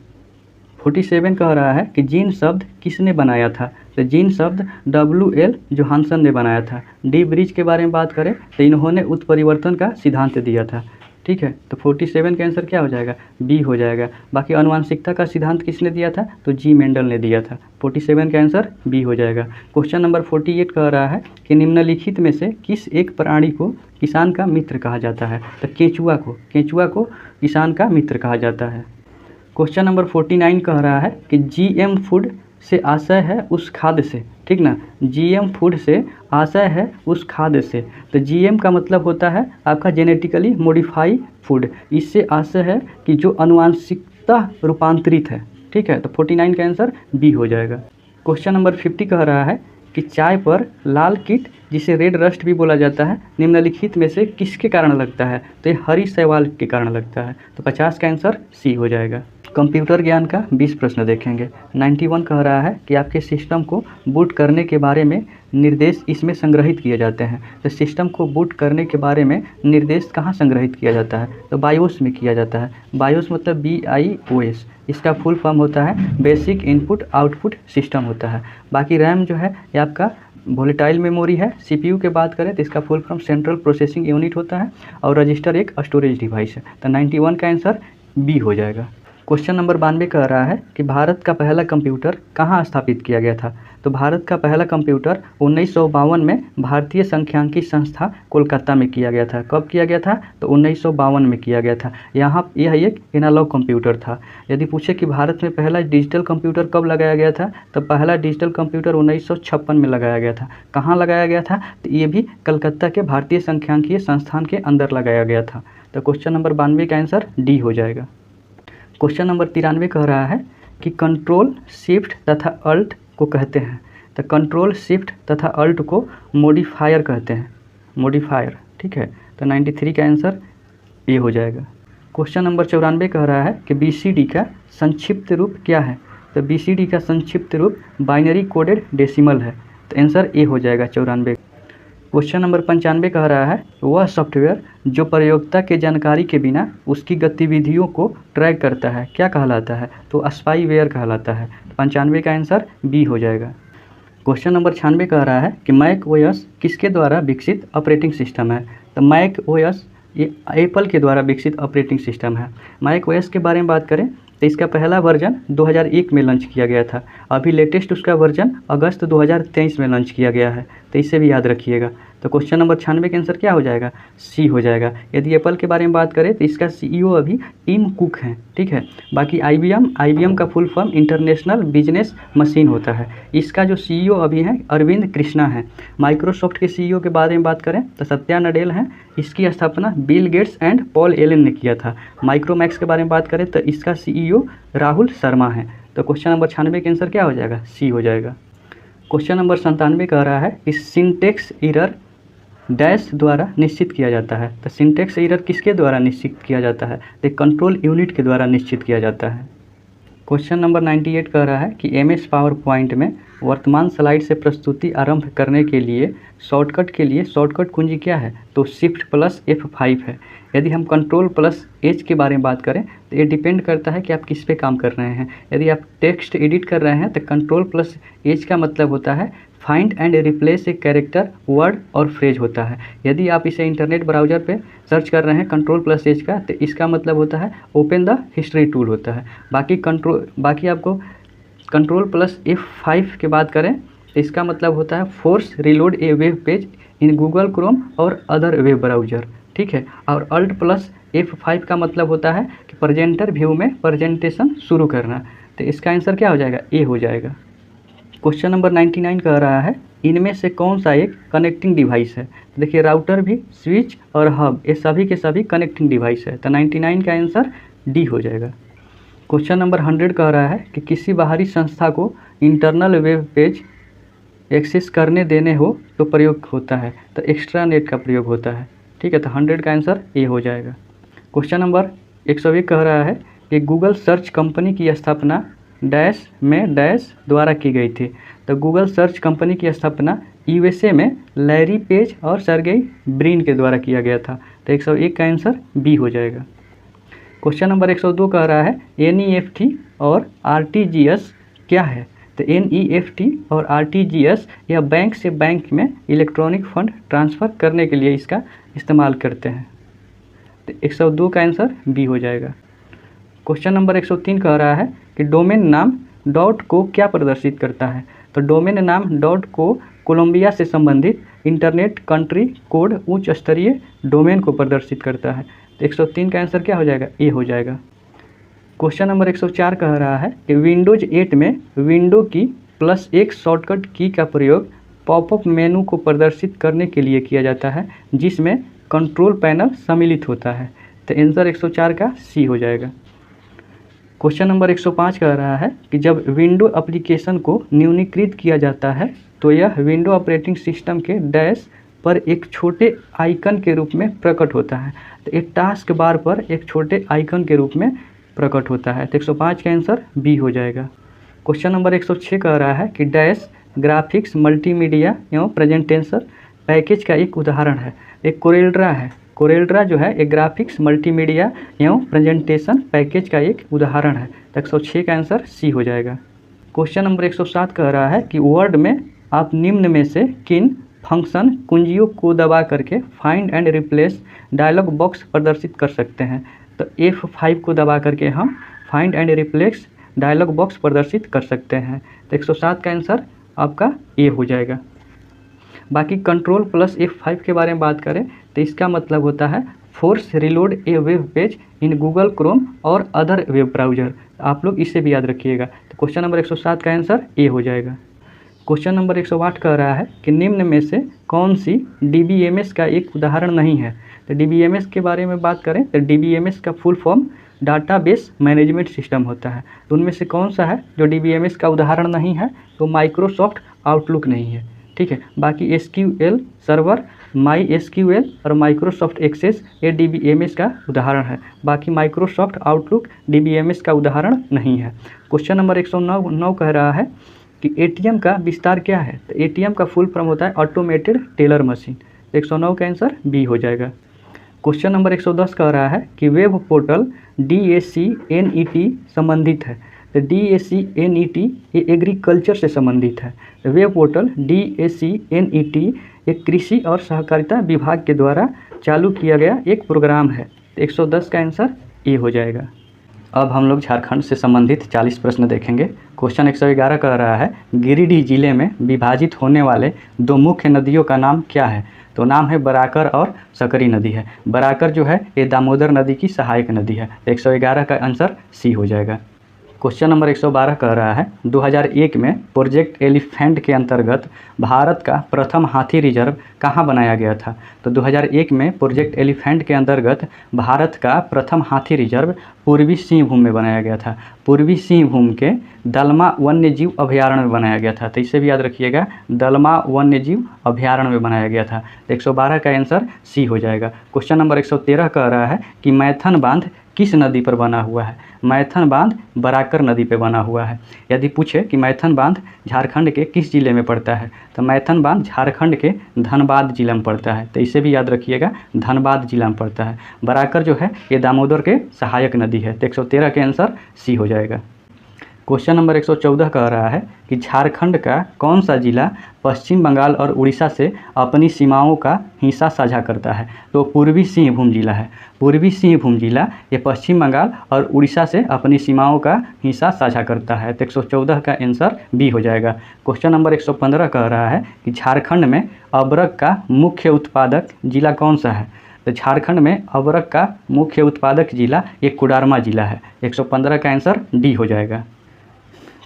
47 कह रहा है कि जीन शब्द किसने बनाया था। तो जीन शब्द WL जोहानसन ने बनाया था। डी ब्रिज के बारे में बात करें तो इन्होंने उत्परिवर्तन का सिद्धांत दिया था। ठीक है, तो 47 का आंसर क्या हो जाएगा, बी हो जाएगा। बाकी आनुवंशिकता का सिद्धांत किसने दिया था, तो जी मेंडल ने दिया था। 47 का आंसर बी हो जाएगा। क्वेश्चन नंबर 48 कह रहा है कि निम्नलिखित में से किस एक प्राणी को किसान का मित्र कहा जाता है। तो केंचुआ को किसान का मित्र कहा जाता है। क्वेश्चन नंबर 49 कह रहा है कि GM फूड से आशय है उस खाद्य से। ठीक ना, GM फूड से आशय है उस खाद्य से। तो GM का मतलब होता है आपका जेनेटिकली मॉडिफाई फूड। इससे आशय है कि जो आनुवांशिकता रूपांतरित है। ठीक है, तो 49 का आंसर बी हो जाएगा। क्वेश्चन नंबर 50 कह रहा है कि चाय पर लाल कीट, जिसे रेड रस्ट भी बोला जाता है, निम्नलिखित में से किसके कारण लगता है। तो ये हरी शैवाल के कारण लगता है। तो 50 का आंसर सी हो जाएगा। कंप्यूटर ज्ञान का 20 प्रश्न देखेंगे। 91 कह रहा है कि आपके सिस्टम को बूट करने के बारे में निर्देश इसमें संग्रहित किए जाते हैं। तो सिस्टम को बूट करने के बारे में निर्देश कहाँ संग्रहित किया जाता है, तो बायोस में किया जाता है। बायोस मतलब BIOS, इसका फुल फॉर्म होता है बेसिक इनपुट आउटपुट सिस्टम होता है। बाकी रैम जो है ये आपका वोलेटाइल मेमोरी है। CPU के बात करें तो इसका full form central processing unit होता है, और रजिस्टर एक स्टोरेज डिवाइस है। तो 91 का आंसर बी हो जाएगा। क्वेश्चन नंबर 92 कह रहा है कि भारत का पहला कंप्यूटर कहाँ स्थापित किया गया था। तो भारत का पहला कंप्यूटर 1952 में भारतीय सांख्यिकी संस्था कोलकाता में किया गया था। कब किया गया था, तो 1952 में किया गया था। यह एक एनालॉग कंप्यूटर था। यदि पूछे कि भारत में पहला डिजिटल कंप्यूटर कब लगाया गया था, तो पहला डिजिटल कंप्यूटर 1956 में लगाया गया था। कहाँ लगाया गया था, तो ये भी कलकत्ता के भारतीय सांख्यिकी संस्थान के अंदर लगाया गया था। तो क्वेश्चन नंबर 92 का आंसर डी हो जाएगा। क्वेश्चन नंबर 93 कह रहा है कि कंट्रोल शिफ्ट तथा अल्ट को कहते हैं। तो कंट्रोल शिफ्ट तथा अल्ट को मॉडिफायर कहते हैं, मॉडिफायर। ठीक है, तो 93 का आंसर ए हो जाएगा। क्वेश्चन नंबर 94 कह रहा है कि BCD का संक्षिप्त रूप क्या है। तो BCD का संक्षिप्त रूप बाइनरी कोडेड डेसिमल है। तो आंसर ए हो जाएगा 94। क्वेश्चन नंबर 95 कह रहा है वह सॉफ्टवेयर जो प्रयोक्ता के जानकारी के बिना उसकी गतिविधियों को ट्रैक करता है क्या कहलाता है, तो स्पाईवेयर कहलाता है। 95 का आंसर बी हो जाएगा। क्वेश्चन नंबर 96 कह रहा है कि मैक OS किसके द्वारा विकसित ऑपरेटिंग सिस्टम है। तो मैक OS ये एप्पल के द्वारा विकसित ऑपरेटिंग सिस्टम है। मैक OS के बारे में बात करें तो इसका पहला वर्जन 2001 में लॉन्च किया गया था। अभी लेटेस्ट उसका वर्जन अगस्त 2023 में लॉन्च किया गया है। तो इसे भी याद रखिएगा। तो क्वेश्चन नंबर 96 का आंसर क्या हो जाएगा? सी हो जाएगा। यदि एप्पल के बारे में बात करें तो इसका CEO अभी टिम कुक हैं, ठीक है। बाकी IBM का full form international business machine होता है। इसका जो CEO अभी हैं अरविंद कृष्णा हैं। माइक्रोसॉफ्ट के CEO के बारे में बात करें तो सत्या नडेल हैं। इसकी स्थापना Bill Gates and Paul Allen ने किया था। माइक्रोमैक्स के बारे में बात करें तो इसका CEO राहुल शर्मा हैं। तो क्वेश्चन नंबर 96 का आंसर क्या हो जाएगा? सी हो जाएगा। क्वेश्चन नंबर 97 कह रहा है कि सिंटेक्स एरर डैश द्वारा निश्चित किया जाता है। तो सिंटेक्स एरर किसके द्वारा निश्चित किया जाता है? तो कंट्रोल यूनिट के द्वारा निश्चित किया जाता है। क्वेश्चन नंबर 98 कह रहा है कि MS पावर पॉइंट में वर्तमान स्लाइड से प्रस्तुति आरंभ करने के लिए शॉर्टकट कुंजी क्या है? तो Shift+F5 है। यदि हम Ctrl+H के बारे में बात करें तो ये डिपेंड करता है कि आप किस पे काम कर रहे हैं। यदि आप टेक्स्ट एडिट कर रहे हैं तो Ctrl+H का मतलब होता है find and replace a character, word और फ्रेज होता है। यदि आप इसे इंटरनेट ब्राउज़र पे सर्च कर रहे हैं Ctrl+H का तो इसका मतलब होता है ओपन द हिस्ट्री टूल होता है। बाकी आपको Ctrl+F5 के बात करें तो इसका मतलब होता है force reload A web page in Google Chrome और अदर वेब ब्राउज़र, ठीक है। और Alt+F5 का मतलब होता है कि प्रेजेंटर व्यू में प्रेजेंटेशन शुरू करना। तो इसका आंसर क्या हो जाएगा? ए हो जाएगा। क्वेश्चन नंबर 99 कह रहा है इनमें से कौन सा एक कनेक्टिंग डिवाइस है? तो देखिए राउटर भी, स्विच और हब ये सभी के सभी कनेक्टिंग डिवाइस है। तो 99 का आंसर डी हो जाएगा। क्वेश्चन नंबर 100 कह रहा है कि किसी बाहरी संस्था को इंटरनल वेब पेज एक्सेस करने देने हो तो प्रयोग होता है। तो एक्स्ट्रानेट का प्रयोग होता है, ठीक है। तो 100 का आंसर ए हो जाएगा। क्वेश्चन नंबर 101 कह रहा है कि गूगल सर्च कंपनी की स्थापना डैश में डैश द्वारा की गई थी। तो गूगल सर्च कंपनी की स्थापना USA में लैरी पेज और सर्गेई ब्रिन के द्वारा किया गया था। तो 101 का आंसर बी हो जाएगा। क्वेश्चन नंबर 102 कह रहा है NEFT और RTGS क्या है? तो NEFT और RTGS यह बैंक से बैंक में इलेक्ट्रॉनिक फंड ट्रांसफ़र करने के लिए इसका इस्तेमाल करते हैं। तो 102 का आंसर बी हो जाएगा। क्वेश्चन नंबर 103 कह रहा है कि डोमेन नाम डॉट को क्या प्रदर्शित करता है? तो डोमेन नाम डॉट को कोलंबिया से संबंधित इंटरनेट कंट्री कोड उच्च स्तरीय डोमेन को प्रदर्शित करता है। तो 103 का आंसर क्या हो जाएगा? ए हो जाएगा। क्वेश्चन नंबर 104 कह रहा है कि विंडोज 8 में विंडो की +1 शॉर्टकट की का प्रयोग पॉपअप मेनू को प्रदर्शित करने के लिए किया जाता है जिसमें कंट्रोल पैनल सम्मिलित होता है। तो आंसर 104 का सी हो जाएगा। क्वेश्चन नंबर 105 कह रहा है कि जब विंडो एप्लीकेशन को न्यूनीकृत किया जाता है तो यह विंडो ऑपरेटिंग सिस्टम के डैश पर एक छोटे आइकन के रूप में प्रकट होता है। तो एक टास्क बार पर एक छोटे आइकन के रूप में प्रकट होता है। तो 105 का आंसर बी हो जाएगा। क्वेश्चन नंबर 106 कह रहा है कि डैश ग्राफिक्स मल्टीमीडिया एवं प्रेजेंटेशन पैकेज का एक उदाहरण है। एक कोरेल्ड्रा है। कोरेल्ड्रा जो है एक ग्राफिक्स मल्टीमीडिया एवं प्रेजेंटेशन पैकेज का एक उदाहरण है। तो 106 का आंसर सी हो जाएगा। क्वेश्चन नंबर 107 कह रहा है कि वर्ड में आप निम्न में से किन फंक्शन कुंजियों को दबा करके find and replace dialog box प्रदर्शित कर सकते हैं? तो F5 को दबा करके हम find and replace dialog box प्रदर्शित कर सकते हैं। तो 107 का आंसर आपका ए हो जाएगा। बाकी Ctrl+F5 के बारे में बात करें तो इसका मतलब होता है force reload A web page in Google Chrome और अदर वेब ब्राउज़र। आप लोग इसे भी याद रखिएगा। तो क्वेश्चन नंबर 107 का आंसर ए हो जाएगा। क्वेश्चन नंबर 108 कह रहा है कि निम्न में से कौन सी DBMS का एक उदाहरण नहीं है? तो DBMS के बारे में बात करें तो DBMS का full form database management system होता है। तो उनमें से कौन सा है जो DBMS का उदाहरण नहीं है? तो माइक्रोसॉफ्ट आउटलुक नहीं है, ठीक है। बाकी SQL सर्वर, MySQL और माइक्रोसॉफ्ट एक्सेस ये DBMS का उदाहरण है। बाकी माइक्रोसॉफ्ट आउटलुक DBMS का उदाहरण नहीं है। क्वेश्चन नंबर 109 कह रहा है कि ATM का विस्तार क्या है? तो ATM का फुल फॉर्म होता है ऑटोमेटेड टेलर मशीन। 109 का आंसर बी हो जाएगा। क्वेश्चन नंबर 110 कह रहा है कि वेब पोर्टल DACNET संबंधित है। तो DACNET ये एग्रीकल्चर से संबंधित है। तो वेब पोर्टल DACNET एक कृषि और सहकारिता विभाग के द्वारा चालू किया गया एक प्रोग्राम है। तो 110 का आंसर ए हो जाएगा। अब हम लोग झारखंड से संबंधित 40 प्रश्न देखेंगे। क्वेश्चन 111 कह रहा है गिरिडीह जिले में विभाजित होने वाले दो मुख्य नदियों का नाम क्या है? तो नाम है बराकर और सकरी नदी है। बराकर जो है ये दामोदर नदी की सहायक नदी है। 111 का आंसर सी हो जाएगा। क्वेश्चन नंबर 112 कह रहा है 2001 में प्रोजेक्ट एलिफेंट के अंतर्गत भारत का प्रथम हाथी रिजर्व कहाँ बनाया गया था। तो 2001 में प्रोजेक्ट एलिफेंट के अंतर्गत भारत का प्रथम हाथी रिजर्व पूर्वी सिंहभूम में बनाया गया था। पूर्वी सिंहभूम के दलमा वन्यजीव अभयारण्य में बनाया गया था। तो इसे भी याद रखिएगा, दलमा वन्यजीव अभयारण्य में बनाया गया था। 112 का आंसर सी हो जाएगा। क्वेश्चन नंबर 113 कह रहा है कि मैथन बांध किस नदी पर बना हुआ है। मैथन बांध बराकर नदी पर बना हुआ है। यदि पूछे कि मैथन बांध झारखंड के किस जिले में पड़ता है, तो मैथन बांध झारखंड के धनबाद जिला में पड़ता है। तो इसे भी याद रखिएगा, धनबाद जिला में पड़ता है। बराकर जो है ये दामोदर के सहायक नदी है। तो 113 के आंसर सी हो जाएगा। क्वेश्चन नंबर 114 कह रहा है कि झारखंड का कौन सा जिला पश्चिम बंगाल और उड़ीसा से अपनी सीमाओं का हिस्सा साझा करता है। तो पूर्वी सिंहभूम जिला है। पूर्वी सिंहभूम जिला ये पश्चिम बंगाल और उड़ीसा से अपनी सीमाओं का हिस्सा साझा करता है। तो 114 का आंसर बी हो जाएगा। क्वेश्चन नंबर 115 कह रहा है कि झारखंड में अबरक का मुख्य उत्पादक जिला कौन सा है। तो झारखंड में अबरक का मुख्य उत्पादक जिला ये कोडरमा जिला है। 115 का आंसर डी हो जाएगा।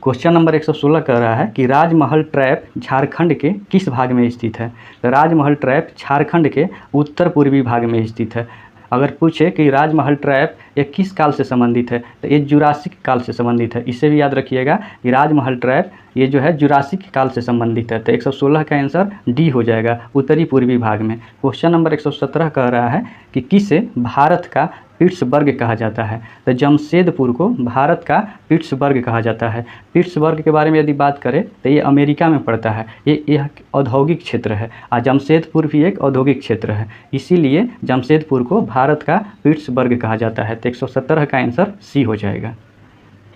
क्वेश्चन नंबर 116 कह रहा है कि राजमहल ट्रैप झारखंड के किस भाग में स्थित है। तो राजमहल ट्रैप झारखंड के उत्तर पूर्वी भाग में स्थित है। अगर पूछे कि राजमहल ट्रैप ये किस काल से संबंधित है, तो ये जुरासिक काल से संबंधित है। इसे भी याद रखिएगा कि राजमहल ट्रैप ये जो है जुरासिक काल से संबंधित है। तो 116 का आंसर डी हो जाएगा, उत्तरी पूर्वी भाग में। क्वेश्चन नंबर 117 कह रहा है कि किसे भारत का पिट्सबर्ग कहा जाता है। तो जमशेदपुर को भारत का पिट्सबर्ग कहा जाता है। पिट्सबर्ग के बारे में यदि बात करें तो ये अमेरिका में पड़ता है। ये एक औद्योगिक क्षेत्र है और जमशेदपुर भी एक औद्योगिक क्षेत्र है, इसीलिए जमशेदपुर को भारत का पिट्सबर्ग कहा जाता है। तो 117 का आंसर सी हो जाएगा।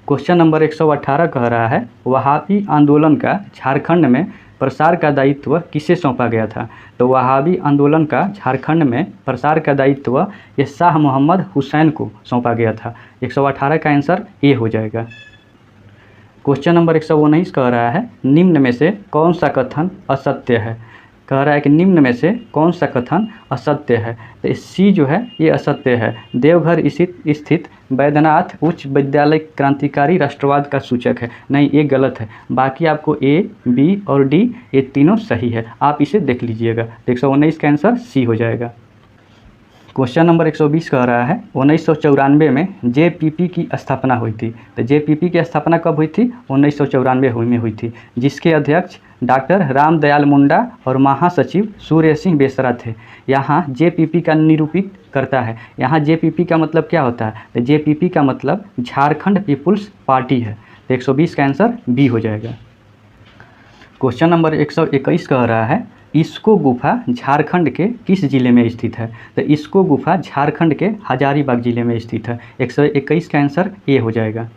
क्वेश्चन नंबर 118 कह रहा है वहाबी आंदोलन का झारखंड में प्रसार का दायित्व किसे सौंपा गया था। तो वहाबी आंदोलन का झारखंड में प्रसार का दायित्व ये शाह मोहम्मद हुसैन को सौंपा गया था। 118 का आंसर ए हो जाएगा। क्वेश्चन नंबर 119 कह रहा है निम्न में से कौन सा कथन असत्य है। कह रहा है कि निम्न में से कौन सा कथन असत्य है। तो सी जो है ये असत्य है। देवघर स्थित वैद्यनाथ उच्च विद्यालय क्रांतिकारी राष्ट्रवाद का सूचक है। नहीं, ये गलत है। बाकी आपको ए, बी और डी ये तीनों सही है, आप इसे देख लीजिएगा। तो 119 का आंसर सी हो जाएगा। क्वेश्चन नंबर 120 कह रहा है 1994 में जेपीपी की स्थापना हुई थी। तो जेपीपी की स्थापना कब हुई थी? 1994 में हुई थी, जिसके अध्यक्ष डॉक्टर रामदयाल मुंडा और महासचिव सूर्य सिंह बेसरा थे। यहाँ जेपीपी का निरूपित करता है। यहाँ जेपीपी का मतलब क्या होता है? तो जेपीपी का मतलब झारखंड पीपुल्स पार्टी है। तो 120 का आंसर बी हो जाएगा। क्वेश्चन नंबर 121 कह रहा है इसको गुफा झारखंड के किस जिले में स्थित है। तो इसको गुफा झारखंड के हजारीबाग जिले में स्थित है। 121 का आंसर ए हो जाएगा।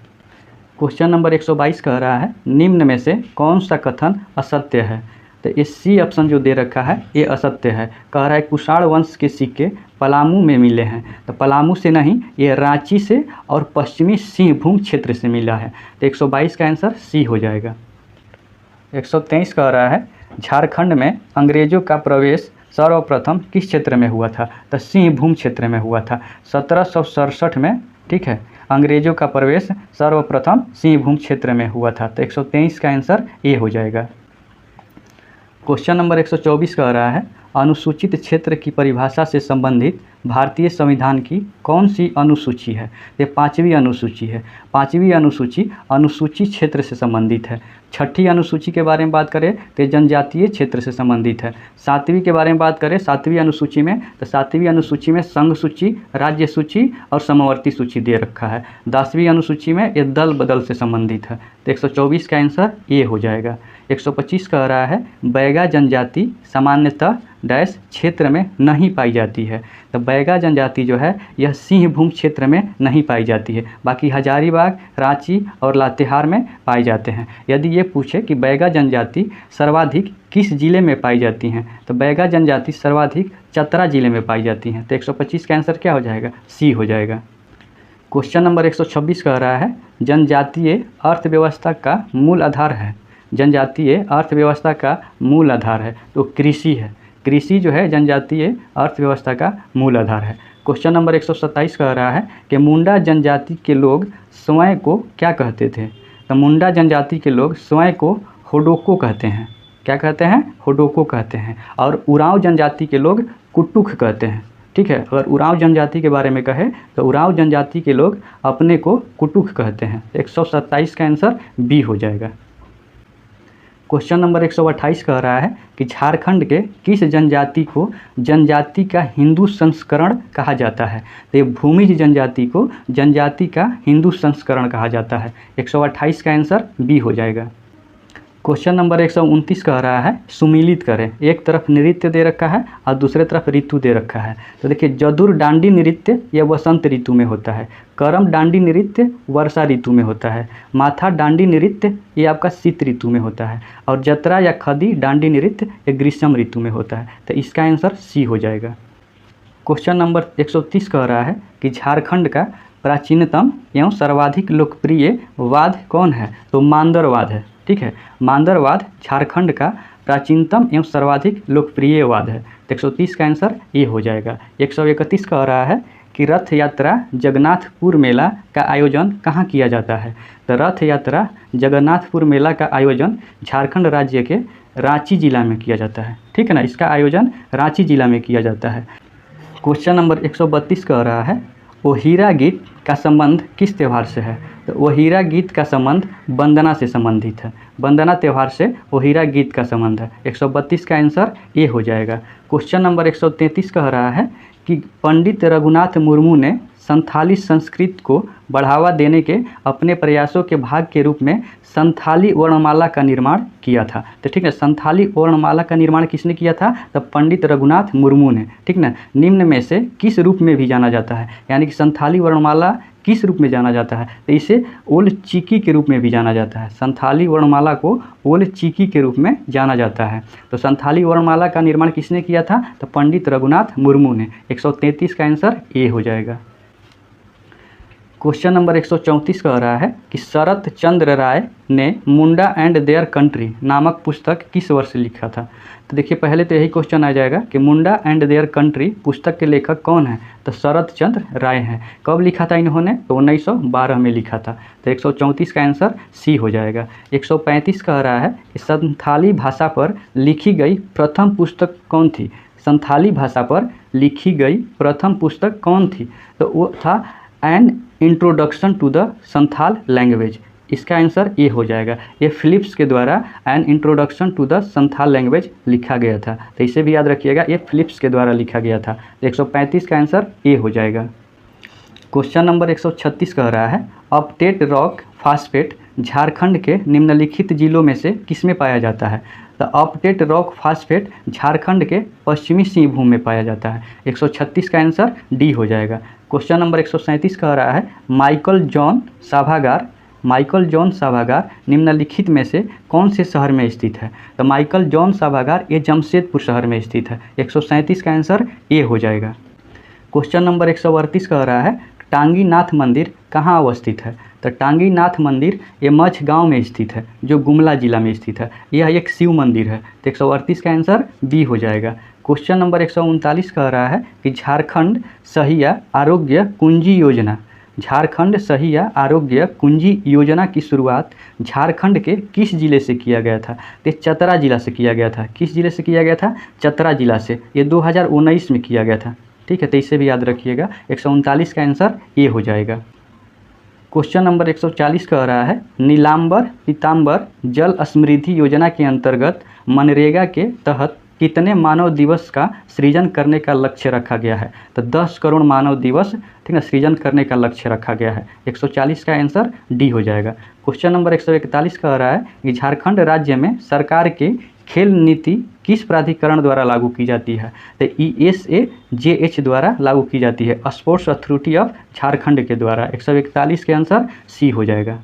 क्वेश्चन नंबर 122 कह रहा है निम्न में से कौन सा कथन असत्य है। तो ये सी ऑप्शन जो दे रखा है ये असत्य है। कह रहा है कुषाण वंश के सिक्के पलामू में मिले हैं। तो पलामू से नहीं, ये रांची से और पश्चिमी सिंहभूम क्षेत्र से मिला है। तो 122 का आंसर सी हो जाएगा। 123 कह रहा है झारखंड में अंग्रेजों का प्रवेश सर्वप्रथम किस क्षेत्र में हुआ था। तो सिंहभूम क्षेत्र में हुआ था 1767 में। ठीक है, अंग्रेजों का प्रवेश सर्वप्रथम सिंहभूम क्षेत्र में हुआ था। तो 123 का आंसर ए हो जाएगा। क्वेश्चन नंबर 124 कह रहा है अनुसूचित क्षेत्र की परिभाषा से संबंधित भारतीय संविधान की कौन सी अनुसूची है। ये 5वीं अनुसूची है। 5वीं अनुसूची अनुसूची क्षेत्र से संबंधित है। 6ठी अनुसूची के बारे में बात करें तो जनजातीय क्षेत्र से संबंधित है। 7वीं के बारे में बात करें 7वीं अनुसूची में, तो 7वीं अनुसूची में संघ सूची, राज्य सूची और समवर्ती सूची दे रखा है। 10वीं अनुसूची में ये दल बदल से संबंधित है। तो 124 का आंसर ए हो जाएगा। 125 कह रहा है बैगा जनजाति सामान्यतः डैश क्षेत्र में नहीं पाई जाती है। तो बैगा जनजाति जो है यह सिंहभूम क्षेत्र में नहीं पाई जाती है, बाकी हजारीबाग, रांची और लातेहार में पाए जाते हैं। यदि ये पूछे कि बैगा जनजाति सर्वाधिक किस जिले में पाई जाती हैं, तो बैगा जनजाति सर्वाधिक चतरा जिले में पाई जाती हैं। तो 125 का आंसर क्या हो जाएगा? सी हो जाएगा। क्वेश्चन नंबर 126 कह रहा है जनजातीय अर्थव्यवस्था का मूल आधार है। जनजातीय अर्थव्यवस्था का मूल आधार है तो कृषि है। कृषि जो है जनजातीय अर्थव्यवस्था का मूल आधार है। क्वेश्चन नंबर 127 कह रहा है कि मुंडा जनजाति के लोग स्वयं को क्या कहते थे? तो मुंडा जनजाति के लोग स्वयं को होडोको कहते हैं। क्या कहते हैं? होडोको कहते हैं। और उरांव जनजाति के लोग कुटुक कहते हैं। ठीक है, अगर उरांव जनजाति के बारे में कहे तो उरांव जनजाति के लोग अपने को कुटुक कहते हैं। 127 का आंसर बी हो जाएगा। क्वेश्चन नंबर 128 कह रहा है कि झारखंड के किस जनजाति को जनजाति का हिंदू संस्करण कहा जाता है? तो ये भूमिज जनजाति को जनजाति का हिंदू संस्करण कहा जाता है। 128 का आंसर बी हो जाएगा। क्वेश्चन नंबर 129 कह रहा है सुमिलित करें। एक तरफ नृत्य दे रखा है और दूसरे तरफ ऋतु दे रखा है। तो देखिए, जदुर डांडी नृत्य यह वसंत ऋतु में होता है, करम डांडी नृत्य वर्षा ऋतु में होता है, माथा डांडी नृत्य ये आपका शीत ऋतु में होता है, और जतरा या खदी डांडी नृत्य ये ग्रीष्म ऋतु में होता है। तो इसका आंसर सी हो जाएगा। क्वेश्चन नंबर 130 कह रहा है कि झारखंड का प्राचीनतम एवं सर्वाधिक लोकप्रिय वाद कौन है? तो मांदरवाद है। ठीक है, मांदरवाद झारखंड का प्राचीनतम एवं सर्वाधिक लोकप्रिय वाद है। तो 130 का आंसर ये हो जाएगा। 131 कह रहा है कि रथ यात्रा जगन्नाथपुर मेला का आयोजन कहाँ किया जाता है? तो रथ यात्रा जगन्नाथपुर मेला का आयोजन झारखंड राज्य के रांची जिला में किया जाता है। ठीक है ना, इसका आयोजन रांची जिला में किया जाता है। क्वेश्चन नंबर 132 कह रहा है ओहिरा गीत का संबंध किस त्यौहार से है? तो ओहिरा गीत का संबंध वंदना से संबंधित है। वंदना त्यौहार से ओहिरा गीत का संबंध है। 132 का आंसर ए हो जाएगा। क्वेश्चन नंबर 133 कह रहा है कि पंडित रघुनाथ मुर्मू ने संथाली संस्कृत को बढ़ावा देने के अपने प्रयासों के भाग के रूप में संथाली वर्णमाला का निर्माण किया था। तो ठीक है, संथाली वर्णमाला का निर्माण किसने किया था? तो पंडित रघुनाथ मुर्मू ने। ठीक ना, निम्न में से किस रूप में भी जाना जाता है? यानी कि संथाली वर्णमाला किस रूप में जाना जाता है? तो इसे ओल चिकी के रूप में भी जाना जाता है। संथाली वर्णमाला को ओल चिकी के रूप में जाना जाता है। तो संथाली वर्णमाला का निर्माण किसने किया था? तो पंडित रघुनाथ मुर्मू ने। 133 का आंसर ए हो जाएगा। क्वेश्चन नंबर 134 कह रहा है कि शरत चंद्र राय ने मुंडा एंड देयर कंट्री नामक पुस्तक किस वर्ष लिखा था? तो देखिए, पहले तो यही क्वेश्चन आ जाएगा कि मुंडा एंड देयर कंट्री पुस्तक के लेखक कौन है? तो शरत चंद्र राय हैं। कब लिखा था इन्होंने? तो 1912 में लिखा था। तो 134 का आंसर सी हो जाएगा। 135 कह रहा है कि संथाली भाषा पर लिखी गई प्रथम पुस्तक कौन थी? संथाली भाषा पर लिखी गई प्रथम पुस्तक कौन थी? तो वो था an introduction to the Santhal language. इसका आंसर ये हो जाएगा। ये फिलिप्स के द्वारा an introduction to the Santhal language लिखा गया था। तो इसे भी याद रखिएगा, ये फिलिप्स के द्वारा लिखा गया था। 135 का आंसर ए हो जाएगा। क्वेश्चन नंबर 136 कह रहा है अपडेट रॉक फास्फेट झारखंड के निम्नलिखित जिलों में से किसमें पाया जाता है? तो अपडेट रॉक फास्फेट झारखंड के पश्चिमी सिंहभूम में पाया जाता है। 136 का आंसर डी हो जाएगा। क्वेश्चन नंबर 137 कह रहा है माइकल जॉन सभागार निम्नलिखित में से कौन से शहर में स्थित है? तो माइकल जॉन सभागार ये जमशेदपुर शहर में स्थित है। 137 का आंसर ए हो जाएगा। क्वेश्चन नंबर 138 कह रहा है टांगी नाथ मंदिर कहाँ अवस्थित है? तो टांगी नाथ मंदिर ये मछ गांव में स्थित है, जो गुमला जिला में स्थित है। यह एक शिव मंदिर है। तो 138 का आंसर बी हो जाएगा। क्वेश्चन नंबर 139 कह रहा है कि झारखंड सहिया आरोग्य कुंजी योजना की शुरुआत झारखंड के किस जिले से किया गया था? तो चतरा जिला से किया गया था। किस जिले से किया गया था? चतरा जिला से। ये 2019 में किया गया था। ठीक है, तो इसे भी याद रखिएगा। 139 का आंसर ए हो जाएगा। क्वेश्चन नंबर 140 कह रहा है नीलांबर पीताम्बर जल समृद्धि योजना के अंतर्गत मनरेगा के तहत कितने मानव दिवस का सृजन करने का लक्ष्य रखा गया है? तो 10 करोड़ मानव दिवस ठीक है सृजन करने का लक्ष्य रखा गया है। 140 का आंसर डी हो जाएगा। क्वेश्चन नंबर 141 कह रहा है कि झारखंड राज्य में सरकार के खेल नीति किस प्राधिकरण द्वारा लागू की जाती है? तो ESAJH द्वारा लागू की जाती है, स्पोर्ट्स अथॉरिटी ऑफ झारखंड के द्वारा। 141 के आंसर सी हो जाएगा।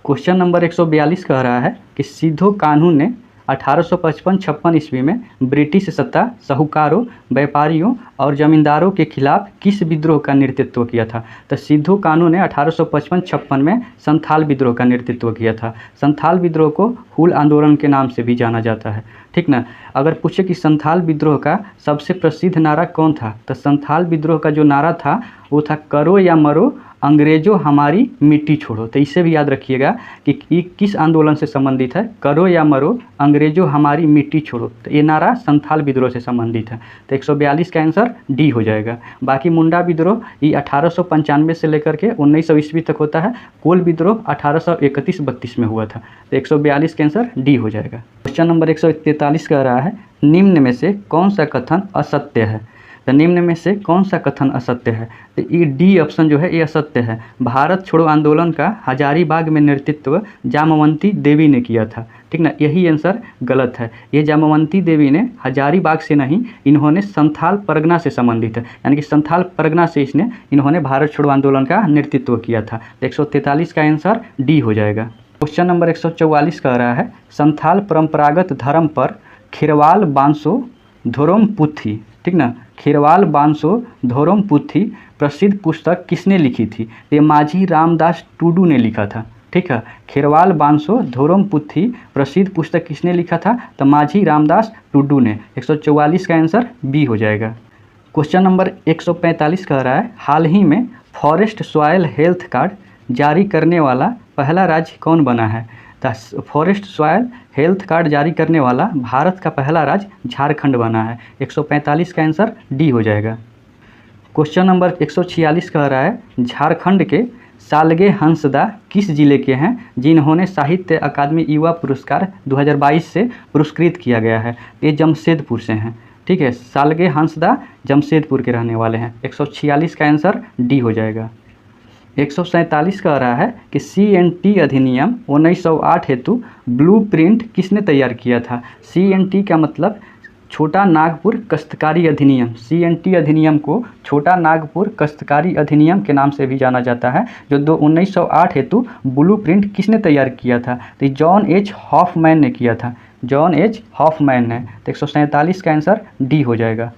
क्वेश्चन नंबर 142 कह रहा है कि सिद्धो कान्हू ने 1855-56 ईस्वी में ब्रिटिश सत्ता साहूकारों, व्यापारियों और जमींदारों के खिलाफ किस विद्रोह का नेतृत्व किया था? तो सिद्धू कानू ने 1855-56 में संथाल विद्रोह का नेतृत्व किया था। संथाल विद्रोह को हूल आंदोलन के नाम से भी जाना जाता है, ठीक ना। अगर पूछे कि संथाल विद्रोह का सबसे प्रसिद्ध नारा कौन था, तो संथाल विद्रोह का जो नारा था वो था करो या मरो अंग्रेजों हमारी मिट्टी छोड़ो। तो इसे भी याद रखिएगा कि ये किस आंदोलन से संबंधित है, करो या मरो अंग्रेजों हमारी मिट्टी छोड़ो। तो ये नारा संथाल विद्रोह से संबंधित है। तो 142 का आंसर डी हो जाएगा। बाकी मुंडा विद्रोह ये 1895 से लेकर के 1900 ईस्वी तक होता है। कोल विद्रोह 1831-32 में हुआ था। तो 142 का आंसर डी हो जाएगा। क्वेश्चन नंबर 143 कह रहा है निम्न में से कौन सा कथन असत्य है? तो निम्न में से कौन सा कथन असत्य है? तो ये डी ऑप्शन जो है ये असत्य है। भारत छोड़ो आंदोलन का हजारीबाग में नेतृत्व जामवंती देवी ने किया था, ठीक ना। यही आंसर गलत है। ये जामवंती देवी ने हजारीबाग से नहीं, इन्होंने संथाल परगना से संबंधित है, यानी कि संथाल परगना से इन्होंने भारत छोड़ो आंदोलन का नेतृत्व किया था। 143 का आंसर डी हो जाएगा। क्वेश्चन नंबर 144 कह रहा है संथाल परंपरागत धर्म पर खीरवाल बांसो धोरम पुथी, ठीक ना। खीरवाल बांसो धोरम पुथी प्रसिद्ध पुस्तक किसने लिखी थी? ये माझी रामदास टुडू ने लिखा था, ठीक है। खीरवाल बांसो धोरम पुथी प्रसिद्ध पुस्तक किसने लिखा था? तो माझी रामदास टुडू ने। 144 का आंसर बी हो जाएगा। क्वेश्चन नंबर 145 कह रहा है हाल ही में फॉरेस्ट सॉयल हेल्थ कार्ड जारी करने वाला पहला राज्य कौन बना है? फॉरेस्ट सॉयल हेल्थ कार्ड जारी करने वाला भारत का पहला राज्य झारखंड बना है। 145 का आंसर डी हो जाएगा। क्वेश्चन नंबर 146 कह रहा है झारखंड के सालगे हंसदा किस जिले के हैं जिन्होंने साहित्य अकादमी युवा पुरस्कार 2022 से पुरस्कृत किया गया है? ये जमशेदपुर से हैं, ठीक है। सालगे हंसदा जमशेदपुर के रहने वाले हैं। 146 का आंसर डी हो जाएगा। 147 कह रहा है कि CNT अधिनियम 1908 हेतु ब्लूप्रिंट किसने तैयार किया था? CNT का मतलब छोटा नागपुर कश्तकारी अधिनियम। CNT अधिनियम को छोटा नागपुर कश्तकारी अधिनियम के नाम से भी जाना जाता है, जो 1908 हेतु ब्लूप्रिंट किसने तैयार किया था? तो जॉन एच हॉफमैन ने किया था, जॉन एच हॉफमैन ने। तो 147 का आंसर डी हो जाएगा।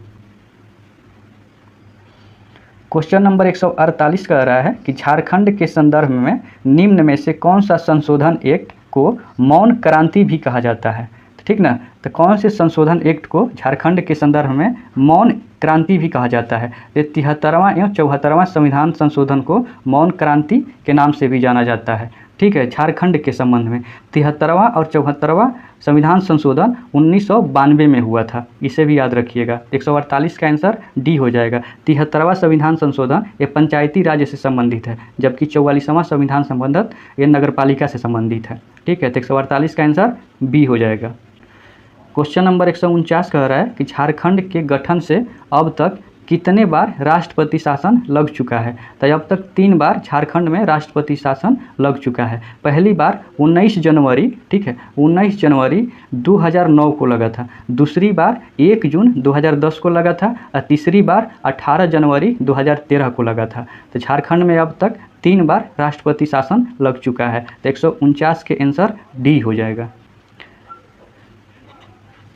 क्वेश्चन नंबर 148 कह रहा है कि झारखंड के संदर्भ में निम्न में से कौन सा संशोधन एक्ट को मौन क्रांति भी कहा जाता है? ठीक ना। तो कौन से संशोधन एक्ट को झारखंड के संदर्भ में मौन क्रांति भी कहा जाता है? 73वां एवं 74वां संविधान संशोधन को मौन क्रांति के नाम से भी जाना जाता है, ठीक है। झारखंड के संबंध में 73वां और 74वां संविधान संशोधन 1992 में हुआ था, इसे भी याद रखिएगा। 148 का आंसर डी हो जाएगा। 73वां संविधान संशोधन ये पंचायती राज से संबंधित है, जबकि 44वां संविधान संबंधित ये नगरपालिका से संबंधित है, ठीक है। तो 148 का आंसर बी हो जाएगा। क्वेश्चन नंबर 149 कह रहा है कि झारखंड के गठन से अब तक कितने बार राष्ट्रपति शासन लग चुका है? तो अब तक 3 बार झारखंड में राष्ट्रपति शासन लग चुका है। पहली बार 19 जनवरी, ठीक है, 19 जनवरी 2009 को लगा था। दूसरी बार 1 जून 2010 को लगा था और तीसरी बार 18 जनवरी 2013 को लगा था। तो झारखंड में अब तक 3 बार राष्ट्रपति शासन लग चुका है। तो 149 के आंसर डी हो जाएगा।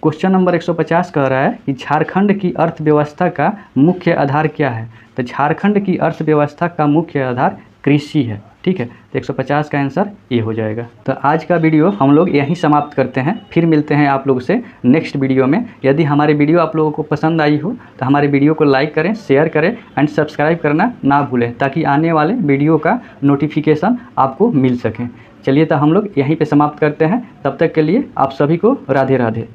क्वेश्चन नंबर 150 कह रहा है कि झारखंड की अर्थव्यवस्था का मुख्य आधार क्या है? तो झारखंड की अर्थव्यवस्था का मुख्य आधार कृषि है, ठीक है। तो 150 का आंसर ये हो जाएगा। तो आज का वीडियो हम लोग यहीं समाप्त करते हैं, फिर मिलते हैं आप लोग से नेक्स्ट वीडियो में। यदि हमारी वीडियो आप लोगों को पसंद आई हो तो हमारे वीडियो को लाइक करें, शेयर करें एंड सब्सक्राइब करना ना भूलें, ताकि आने वाले वीडियो का नोटिफिकेशन आपको मिल सके। चलिए तो हम लोग यहीं पर समाप्त करते हैं। तब तक के लिए आप सभी को राधे राधे।